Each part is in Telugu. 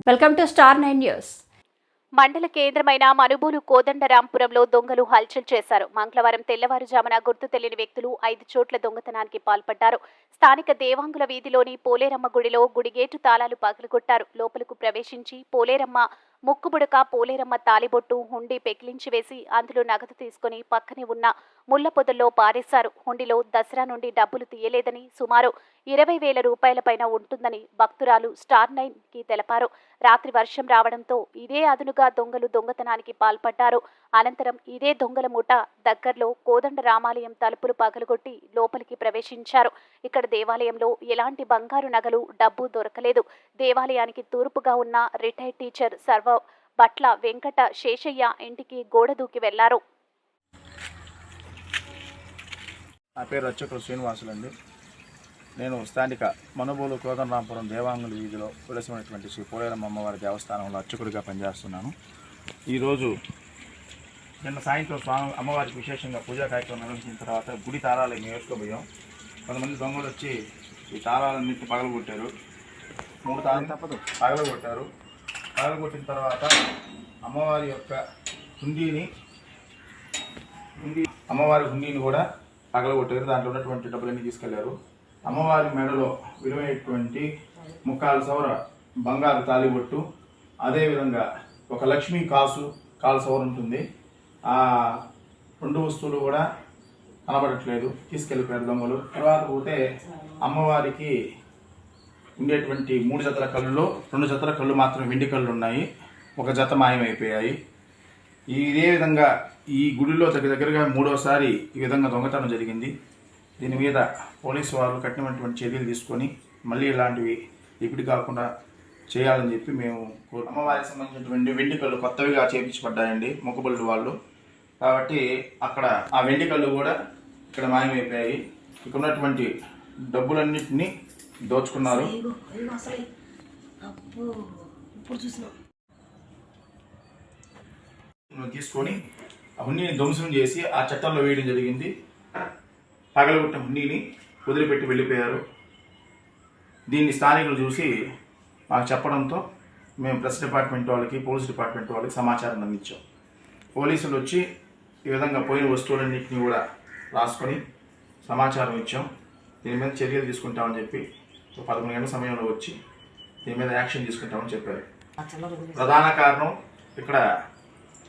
Welcome to star 9 news. మండల కేంద్రమైన మనుబోలు కోదండరాంపురంలో దొంగలు హల్చల్ చేశారు. మంగళవారం తెల్లవారుజామున గుర్తు తెలియని వ్యక్తులు 5 చోట్ల దొంగతనానికి పాల్పడ్డారు. స్థానిక దేవాంగుల వీధిలోని పోలేరమ్మ గుడిలో గుడి గేటు తాళాలు పగలగొట్టారు. లోపలకు ప్రవేశించి పోలేరమ్మ ముక్కుబుడక, పోలేరమ్మ తాలిబొట్టు, హుండీ పెకిలించి వేసి అందులో నగదు తీసుకుని పక్కనే ఉన్న ముళ్ల పొదల్లో పారేశారు. హుండీలో దసరా నుండి డబ్బులు తీయలేదని, సుమారు 20,000 రూపాయల పైన ఉంటుందని భక్తురాలు స్టార్ 9కి తెలిపారు. రాత్రి వర్షం రావడంతో ఇదే అదునుగా దొంగలు దొంగతనానికి పాల్పడ్డారు. అనంతరం ఇదే దొంగల ముఠ దగ్గరలో కోదండ రామాలయం తలుపులు పగలగొట్టి లోపలికి ప్రవేశించారు. ఇక్కడ దేవాలయంలో ఎలాంటి బంగారు నగలు, డబ్బు దొరకలేదు. దేవాలయానికి తూర్పుగా ఉన్న రిటైర్డ్ టీచర్ సర్వ బట్ల వెంకట శేషయ్య ఇంటికి గోడ దూకి వెళ్లారు. నా పేరు అర్చకులు శ్రీనివాసులండి. నేను స్థానిక మనుబోలు కోదండరాంపురం దేవాంగుల వీధిలో వెలసినటువంటి శ్రీ పోలేరమ్మ అమ్మవారి దేవస్థానంలో అర్చకుడిగా పనిచేస్తున్నాను. ఈరోజు నిన్న సాయంత్రం అమ్మవారికి విశేషంగా పూజా కార్యక్రమం నిర్వహించిన తర్వాత గుడి తాళాలు మేము వేసుకోబోయాం. కొంతమంది దొంగలు వచ్చి ఈ తాళాలన్నింటినీ పగలగొట్టారు. 3 తాళాలు పగలగొట్టారు. పగలగొట్టిన తర్వాత అమ్మవారి యొక్క అమ్మవారి హుండీని కూడా పగలగొట్టారు. దాంట్లో ఉన్నటువంటి డబ్బులన్నీ తీసుకెళ్లారు. అమ్మవారి మెడలో విలువైనటువంటి 3/4 సవర బంగారు తాలిబొట్టు, అదేవిధంగా ఒక లక్ష్మీ కాలు సవర ఉంటుంది. ఆ 2 వస్తువులు కూడా కనబడట్లేదు, తీసుకెళ్ళిపోయారు దొంగలు. తర్వాత పోతే అమ్మవారికి ఉండేటువంటి 3 జతల కళ్ళులో 2 జతల కళ్ళు మాత్రం వెండి కళ్ళు ఉన్నాయి. 1 జత మాయమైపోయాయి. ఇదే విధంగా ఈ గుడిలో దగ్గరగా 3వసారి ఈ విధంగా దొంగతనం జరిగింది. దీని మీద పోలీసు వారు కఠినమైనటువంటి చర్యలు తీసుకొని మళ్ళీ ఇలాంటివి రిపీట్ కాకుండా చేయాలని చెప్పి మేము అమ్మవారికి సంబంధించినటువంటి వెండి కళ్ళు కొత్తవిగా చేయించబడ్డాయండి మొక్కుబళ్ళు వాళ్ళు. కాబట్టి అక్కడ ఆ వెండి కళ్ళు కూడా ఇక్కడ మాయమైపోయాయి. ఇక్కడ ఉన్నటువంటి డబ్బులన్నింటినీ దోచుకున్నారు. తీసుకొని ఆ హుండీని ధ్వంసం చేసి ఆ చట్టంలో వేయడం జరిగింది. పగలగొట్టిన హుండీని వదిలిపెట్టి వెళ్ళిపోయారు. దీన్ని స్థానికులు చూసి మాకు చెప్పడంతో మేము ప్రెస్ డిపార్ట్మెంట్ వాళ్ళకి, పోలీస్ డిపార్ట్మెంట్ వాళ్ళకి సమాచారం అందించాం. పోలీసులు వచ్చి ఈ విధంగా పోయిన వస్తువులన్నింటినీ కూడా రాసుకొని సమాచారం ఇచ్చాం. దీని మీద చర్యలు తీసుకుంటామని చెప్పి 11 గంటల సమయంలో వచ్చి దీని మీద యాక్షన్ తీసుకుంటామని చెప్పారు. ప్రధాన కారణం ఇక్కడ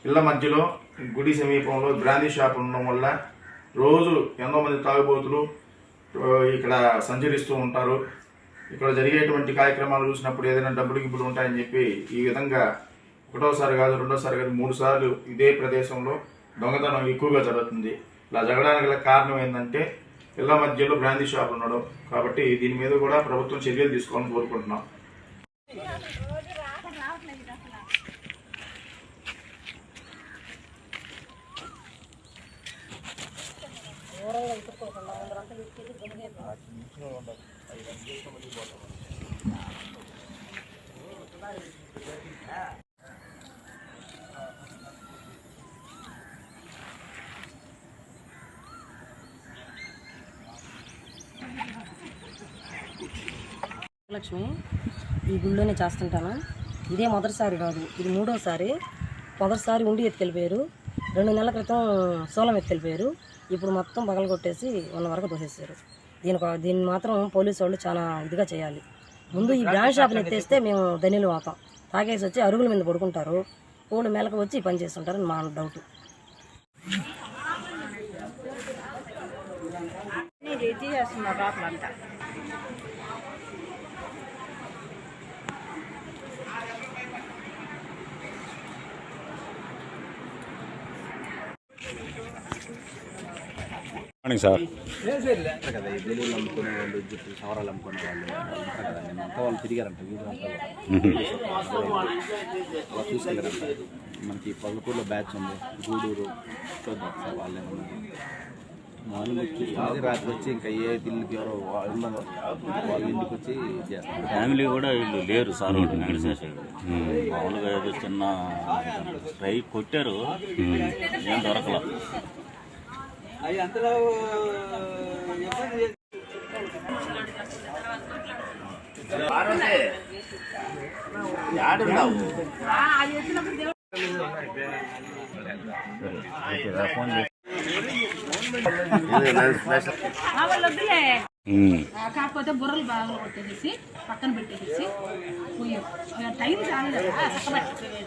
ఇళ్ల మధ్యలో గుడి సమీపంలో బ్రాందీ షాప్ ఉండడం వల్ల రోజు ఎంతో మంది తాగుబోతులు ఇక్కడ సంచరిస్తూ ఉంటారు. ఇక్కడ జరిగేటువంటి కార్యక్రమాలు చూసినప్పుడు ఏదైనా డబ్బులు గిబ్బులు ఉంటాయని చెప్పి ఈ విధంగా 1వసారి కాదు, 2వసారి కాదు, 3 సార్లు ఇదే ప్రదేశంలో దొంగతనం ఎక్కువగా జరుగుతుంది. ఇలా జరగడానికి గల కారణం ఏంటంటే ఇళ్ల మధ్యలో బ్రాందీ షాప్ ఉండడం. కాబట్టి దీని మీద కూడా ప్రభుత్వం చర్యలు తీసుకోవాలని కోరుకుంటున్నాం. లక్ష్మి ఈ గుళ్ళోనే చేస్తుంటాను. ఇదే మొదటిసారి కాదు, ఇది 3వసారి. మొదటిసారి ఉండి ఎత్తుకెళ్ళిపోయారు. 2 నెలల క్రితం సోలం ఎత్తుకెళ్ళిపోయారు. ఇప్పుడు మొత్తం పగలు కొట్టేసి 1 వరకు దోసేసారు. దీన్ని మాత్రం పోలీసు వాళ్ళు చాలా ఇదిగా చేయాలి. ముందు ఈ బ్రాండ్ షాప్ని ఎత్తేస్తే మేము ధనిలు అవుతాం. తాగేసి వచ్చి అరుగుల మీద పడుకుంటారు. వాళ్ళు మెలకు వచ్చి పని చేస్తుంటారని మా డౌట్. సార్ కదా ఈ బెలూలు అమ్ముకునే వాళ్ళు, జుట్టు సవరాలు అమ్ముకునే వాళ్ళు ఉంటారు కదా, నేను అంతా వాళ్ళు తిరిగారంట. వీళ్ళు అలా చూసుకెళ్ళారంట. మనకి పల్లకూరులో బ్యాచ్ ఉంది, గూడూరు, చూద్దాం సార్ వాళ్ళు ఏమన్నా మార్నింగ్ వచ్చి రాత్రి వచ్చి ఇంకా ఏ ఇల్లుకి ఎవరో ఉండదు, వాళ్ళ ఇంటికి వచ్చి చేస్తారు. ఫ్యామిలీ కూడా వీళ్ళు లేరు సార్. మామూలుగా ఏదో చిన్న ట్రై కొట్టారు, ఏం దొరకలా. కాకపోతే బుర్రలు బాగా కొట్టేసి పక్కన పెట్టేసి పోయాం టైం చాలు కదా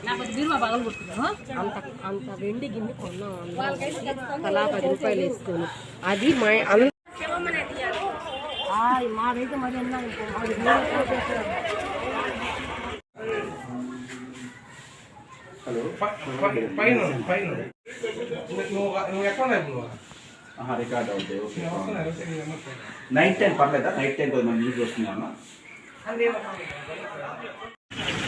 లేకపోతే బీరువా బాగా కొట్టుకున్నాను. అంత వెండి గిన్నె కొన్నాం తలా 10 రూపాయలు వేసుకొని. అది మాదైతే మరి రికార్డ్ అవుతాయి. ఓకే, నైట్ టైం పర్లేదా? నైట్ టైం కొంచెం న్యూస్ వస్తున్నాను.